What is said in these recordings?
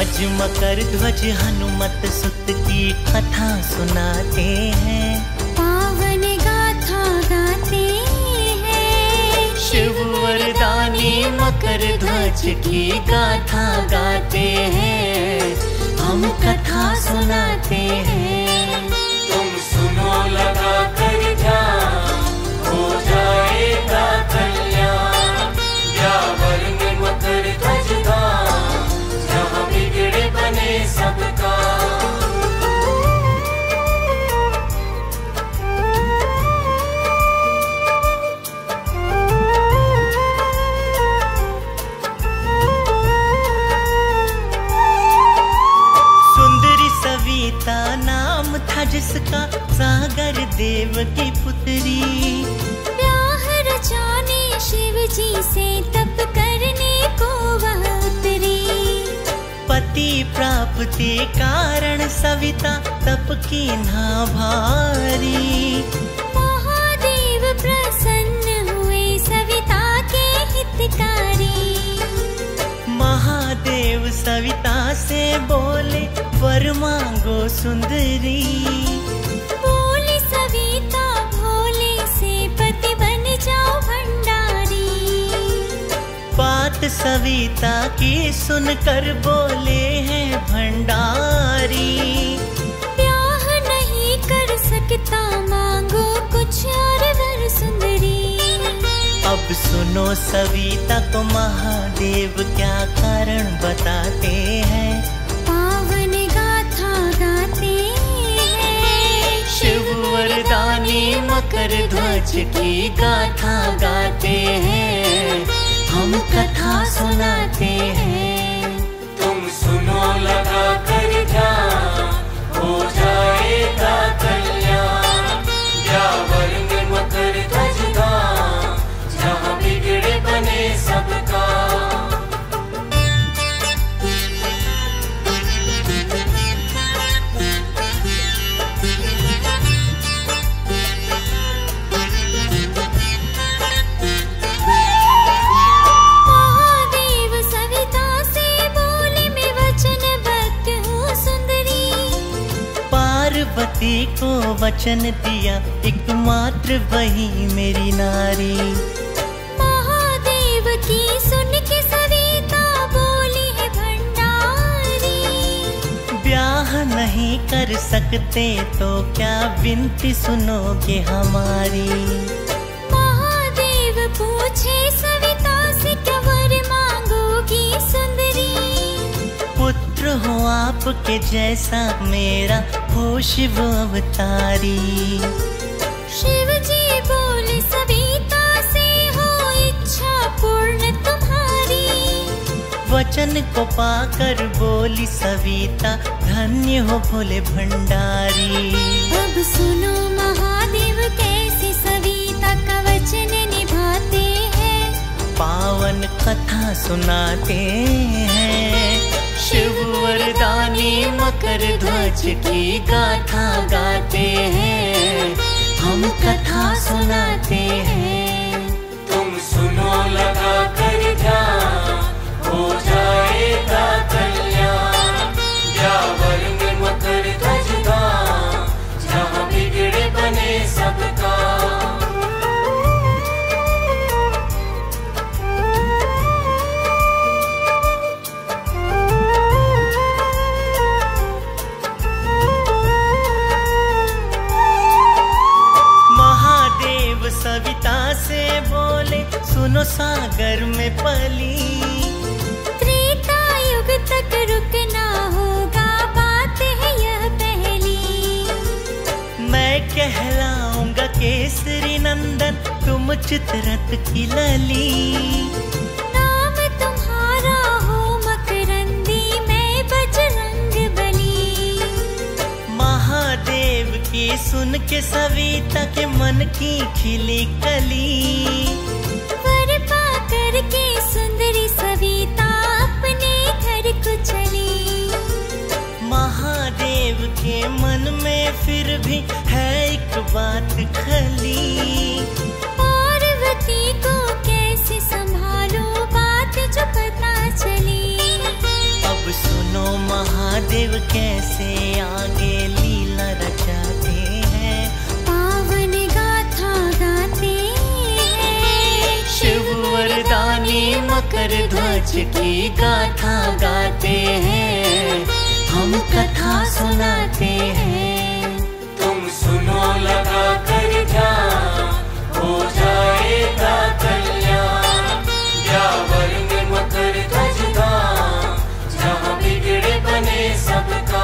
आज मकर ध्वज हनुमत सुत की कथा सुनाते हैं, पावन गाथा गाते हैं। शिव वरदानी मकर ध्वज की गाथा गाते हैं, हम कथा सुनाते हैं। तुम सुनो लगा कर ध्यान, हो जाएगा कल्याण। व्यावर में मकर ध्वज धाम, जहाँ बिगड़े बने सबका। सुंदरी सविता नाम था जिसका, सागर देव की पुत्री। ब्याह रचाने शिव जी से तप करने को वह उतरी। पति प्राप्ति कारण सविता तप की ना भारी। महादेव प्रसन्न हुए सविता के हितकारी। महादेव सविता से बोले वर मांगो सुंदरी। बोली सविता भोले से पति बन जाओ भंडारी। बात सविता की सुनकर बोले हैं भंडारी। ब्याह नहीं कर सकता मांगो कुछ और वर सुंदरी। अब सुनो सविता को महादेव क्या कारण बताते हैं, पावन गाथा गाते हैं। शिव वरदानी मकर ध्वज की गाथा गाते हैं, हम कथा सुनाते हैं। तुम सुनो लगा कर ध्यान, हो जाएगा कल्याण। व्यावर में मकर ध्वज धाम, जहाँ बिगड़े बने सबका। महादेव सविता से बोले मैं वचनबद्ध हूँ सुंदरी। पार्वती को वचन दिया एकमात्र वही मेरी नारी। महादेव की सुन के सविता बोली है भंडारी। ब्याह नहीं कर सकते तो क्या विनती सुनोगे हमारी। महादेव पूछे सविता से क्या वर मांगोगी सुंदरी। पुत्र हो आपके जैसा मेरा हो शिव अवतारी। शिव जी बोले सविता से हो इच्छा पूर्ण तुम्हारी। वचन को पाकर बोली सविता धन्य हो भोले भंडारी। अब सुनो महादेव कैसे सविता का वचन निभाते हैं, पावन कथा सुनाते हैं। शिव वरदानी मकर ध्वज की गाथा गाते हैं, हम कथा सुनाते हैं। तुम सुनो लगा कर ध्यान, हो जाएगा कल्याण। व्यावर में मकर ध्वज धाम, जहाँ बिगड़े बने सबका। महादेव सविता से बोले सुनो सागर में पली। त्रेता युग तक रुकना होगा बात है यह पहली। मैं कहलाऊंगा केसरी नंदन तुम चित्ररथ की लली। नाम तुम्हारा हो मकरंदी मैं बजरंग बली। महादेव की सुन के सविता के मन की खिली कली। वर पा करके सुंदरी सविता अपने घर को चली। महादेव के मन में फिर भी है एक बात खली। पार्वती को कैसे संभालो बात जो पता चली। अब सुनो देव कैसे आगे लीला रचाते हैं, पावन गाथा गाते हैं। शिव वरदानी मकर ध्वज की गाथा गाते हैं, हम कथा सुनाते हैं। तुम सुनो लगा कर ध्यान, हो जाएगा कल्याण। ब्यावर में मकर ध्वज गान, जहाँ बिगड़े बने सबका।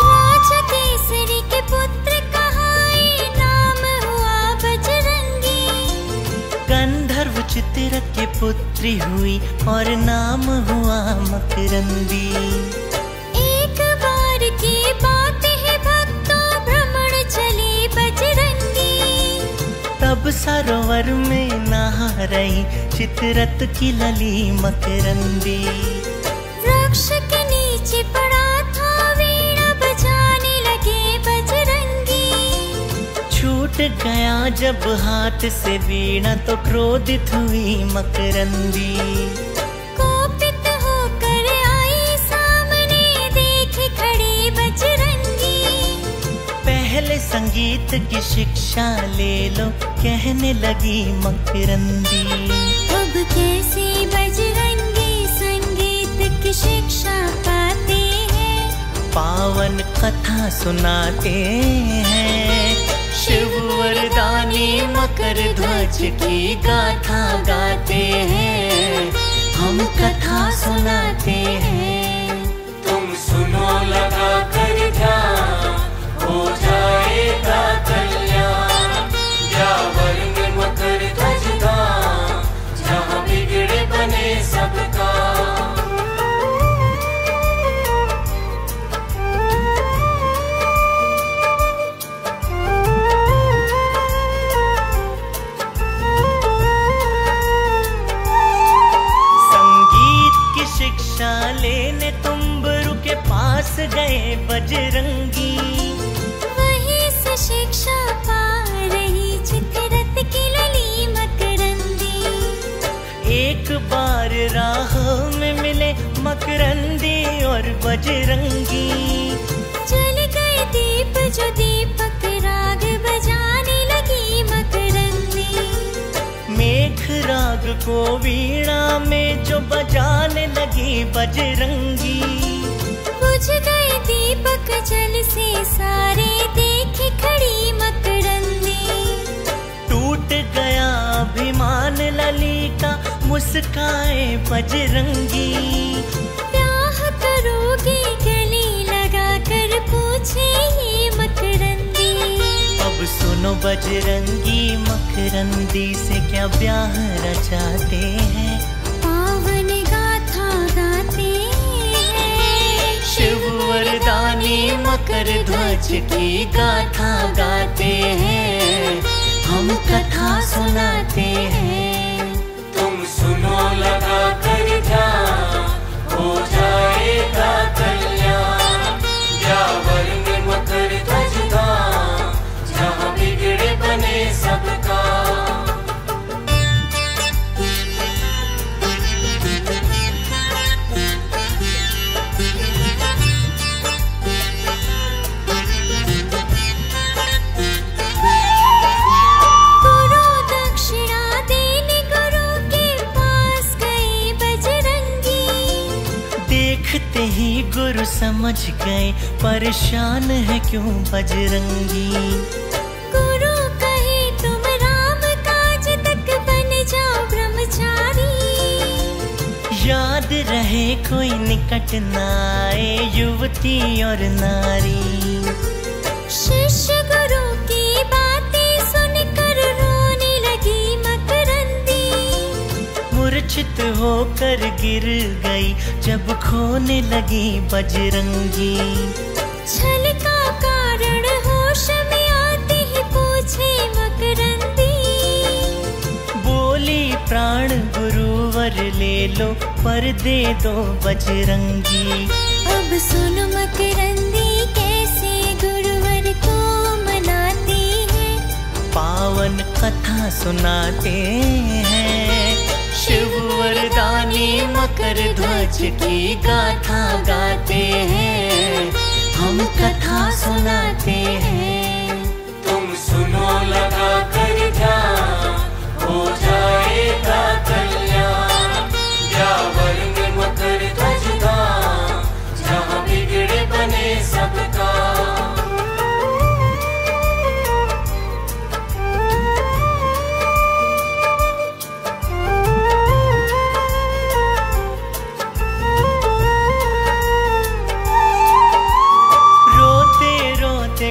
राजा केसरी के पुत्र कहाए, नाम हुआ बजरंगी। गंधर्व चित्ररथ के पुत्री हुई और नाम हुआ मकरंदी। एक बार की बात है भक्तों, भ्रमण चले बजरंगी। तब सरोवर में नहा रही चित्ररथ की लली मकरंदी। वृक्ष के नीचे पड़ा था, वीणा बजाने लगे बजरंगी। छूट गया जब हाथ से वीणा तो क्रोधित हुई मकरंदी। कोपित होकर आई सामने, देखे खड़े बजरंगी। पहले संगीत की शिक्षा ले लो, कहने लगी मकरंदी। अब कैसे बजरंगी संगीत की शिक्षा पाते हैं, पावन कथा सुनाते हैं। शिव वरदानी मकर ध्वज की गाथा गाते हैं, हम कथा सुनाते हैं। तुम सुनो लगा कर ध्यान, हो जाएगा कल्याण। ब्यावर में मकर ध्वज गान, जहाँ बिगड़े बने सबका। शिक्षा लेने तुम्बरु के पास गए बजरंगी। वहीं से शिक्षा पा रही चित्ररथ की लली मकरंदी। एक बार राह में मिले मकरंदी और बजरंगी। जल गए दीप जो दीपक, राग बजाने लगी मकरंदी। मेघ राग को वीणा में जो बजाने लगी बजरंगी। बुझ गए दीपक जल से सारे, देखे खड़ी मकरंदी। टूट गया अभिमान लली का, मुस्काए बजरंगी। ब्याह करोगे गले लगा कर, पूछे ये मकरंदी। अब सुनो बजरंगी, मकरंदी से क्या ब्याह रचाते हैं, पावन गाथा गाते हैं। शिव वरदानी मकर ध्वज की गाथा गाते हैं, हम कथा सुनाते हैं। तुम सुनो लगा कर ध्यान, हो जाएगा कल्याण। ब्यावर में मकर ध्वज गान, जहाँ बिगड़े बने सबका। गुरु दक्षिणा देने गुरु के पास गए बजरंगी। देखते ही गुरु समझ गए, परेशान है क्यों बजरंगी। गुरु कहे तुम राम काज तक बन जाओ ब्रह्मचारी। याद रहे कोई निकट न आए, युवती और नारी। शिष्य गुरु की बातें सुनकर रोने लगी मकरंदी। मूर्छित होकर गिर गई जब खोने लगी बजरंगी। छल का कारण होश में आते ही पूछे मकरंदी। बोली प्राण गुरुवर ले लो, पर दे दो बजरंगी। अब सुन मकरंदी पावन कथा सुनाते हैं। शिव वरदानी मकर ध्वज की गाथा गाते हैं, हम कथा सुनाते हैं। तुम सुनो लगा कर ध्यान, हो जाएगा कल्याण। ब्यावर में मकर ध्वज धाम, जहाँ बिगड़े बने सबका।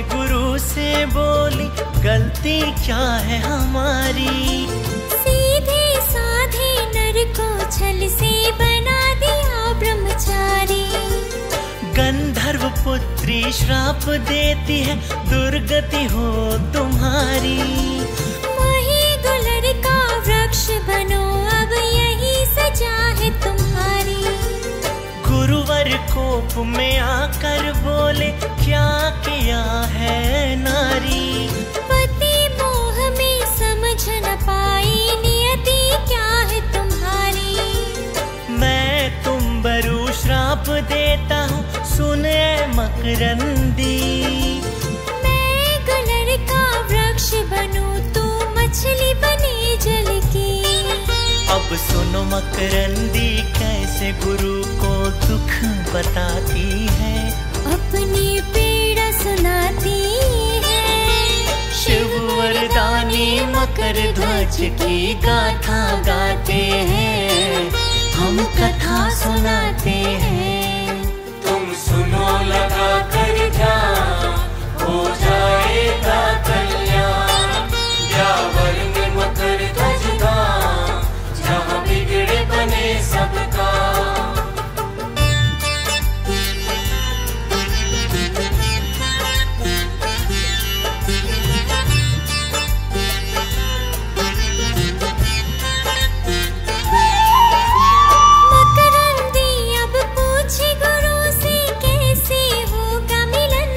गुरु से बोली गलती क्या है हमारी, सीधे साधे नर को छल से बना दिया ब्रह्मचारी। गंधर्व पुत्री श्राप देती है, दुर्गति हो तुम्हारी। वही दुलर का वृक्ष बनो, अब यही सजा है तुम्हारी। गुरुवर कोप में आकर बोले क्या किया है नारी। पति मोह में समझ न पाई, नियति क्या है तुम्हारी। मैं तुम बरु श्राप देता हूँ, सुने मकरंदी। मैं गुलर का वृक्ष बनूं, तू मछली बने जल की। अब सुनो मकरंदी, कैसे गुरु को दुख बताती है, अपनी पीड़ा सुनाती है। शिव वरदानी मकर ध्वज की गाथा गाते हैं, हम कथा सुनाते हैं। तुम सुनो लगा कर ध्यान, हो जाएगा कल्याण। ब्यावर में मकर ध्वज धाम, जहाँ बिगड़े बने सबका। मकरंदी अब पूछे गुरु से, कैसे होगा मिलन।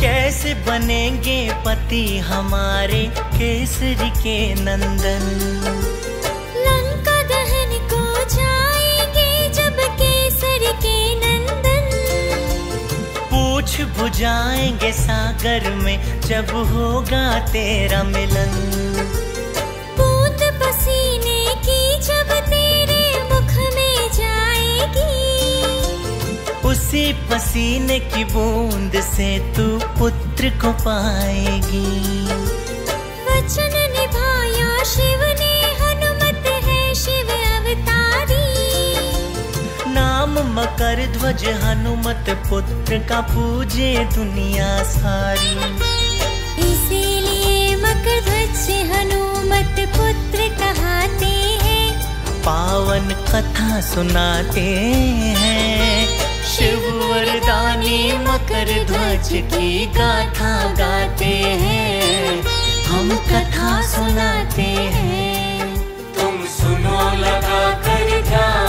कैसे बनेंगे पति हमारे केसरी के नंदन। लंका दहन को जाएंगे जब केसरी के नंदन। पूछ बुझाएंगे सागर में जब होगा तेरा मिलन। बूंद पसीने की जब तेरे मुख में जाएगी, उसी पसीने की बूंद से तू पुत्र को पाएगी। वचन निभाया शिव ने, हनुमत है शिव अवतारी। नाम मकर ध्वज हनुमत पुत्र का पूजे दुनिया सारी। इसीलिए मकर ध्वज से हनुमत पुत्र कहाते हैं, पावन कथा सुनाते हैं। शिव वरदानी मकर ध्वज की गाथा गाते हैं, हम कथा सुनाते हैं। तुम सुनो लगा कर ध्यान,